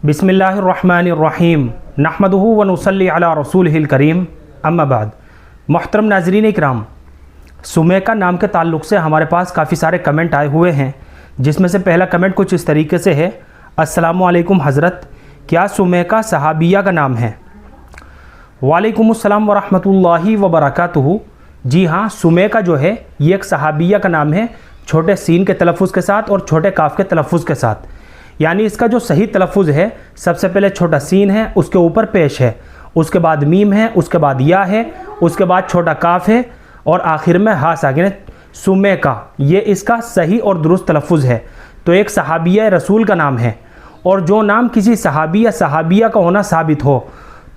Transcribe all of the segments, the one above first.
बिस्मिल्लाहिर्रहमानिर्रहीम नहमदुहु व नुसल्ली अला रसूलिहिल करीम अम्मा बाद। मोहतरम नाज़रीन इकराम, सुमेका नाम के ताल्लुक़ से हमारे पास काफ़ी सारे कमेंट आए हुए हैं, जिसमें से पहला कमेंट कुछ इस तरीके से है। अस्सलामु अलैकुम हज़रत, क्या सुमेका सहाबिया का नाम है? वालेकुमुस्सलाम व रहमतुल्लाहि व बरकातुहू। जी हाँ, सुमेका जो है ये एक सहाबिया का नाम है, छोटे सीन के तलफ़ुज़ के साथ और छोटे काफ के तलफ़ुज़ के साथ। यानी इसका जो सही तलफ़ुज़ है, सबसे पहले छोटा सीन है, उसके ऊपर पेश है, उसके बाद मीम है, उसके बाद या है, उसके बाद छोटा काफ है और आखिर में हा साकिन सुमेका। ये इसका सही और दुरुस्त तलफ़ुज़ है। तो एक सहाबिया रसूल का नाम है, और जो नाम किसी सहाबी या सहाबिया का होना साबित हो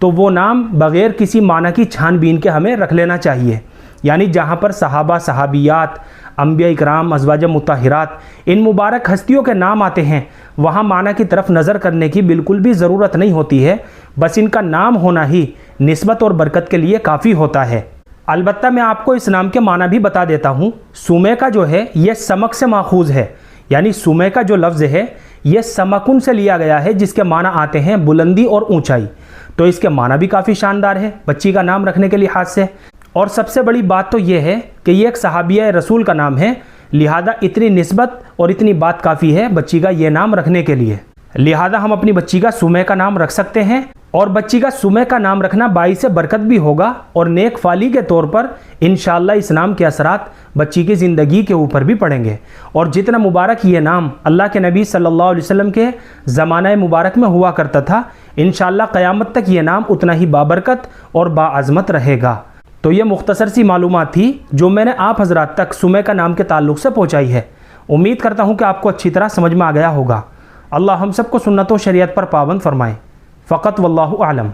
तो वो नाम बग़ैर किसी माना की छानबीन के हमें रख लेना चाहिए। यानी जहाँ पर सहाबा, सहाबियात, अंबिया इकराम, अज़वाज मुत्तहिरात, इन मुबारक हस्तियों के नाम आते हैं, वहाँ माना की तरफ नज़र करने की बिल्कुल भी ज़रूरत नहीं होती है। बस इनका नाम होना ही निस्बत और बरकत के लिए काफ़ी होता है। अलबत्ता मैं आपको इस नाम के माना भी बता देता हूँ। सुमेका जो है ये समक से माखूज़ है। यानी सुमेका जो लफ्ज़ है ये समकुन से लिया गया है, जिसके माना आते हैं बुलंदी और ऊंचाई। तो इसके माना भी काफ़ी शानदार है बच्ची का नाम रखने के लिहाज से। और सबसे बड़ी बात तो ये है कि ये एक सहाबिया रसूल का नाम है, लिहाजा इतनी निस्बत और इतनी बात काफ़ी है बच्ची का ये नाम रखने के लिए। लिहाजा हम अपनी बच्ची का सुमे का नाम रख सकते हैं, और बच्ची का सुमे का नाम रखना बाइस बरकत भी होगा और नेक फाली के तौर पर इंशाअल्लाह इस नाम के असरात बच्ची की ज़िंदगी के ऊपर भी पड़ेंगे। और जितना मुबारक ये नाम अल्लाह के नबी सल्लल्लाहु अलैहि वसल्लम के ज़माना मुबारक में हुआ करता था, इंशाअल्लाह क़यामत तक ये नाम उतना ही बाबरकत और बाअज़मत रहेगा। तो ये मुख्तसर सी मालूमात थी जो मैंने आप हज़रात तक सुमेका नाम के ताल्लुक़ से पहुँचाई है। उम्मीद करता हूँ कि आपको अच्छी तरह समझ में आ गया होगा। अल्लाह हम सबको सुन्नत व शरीयत पर पाबंद फरमाए। फ़क़त वल्लाहु आलम।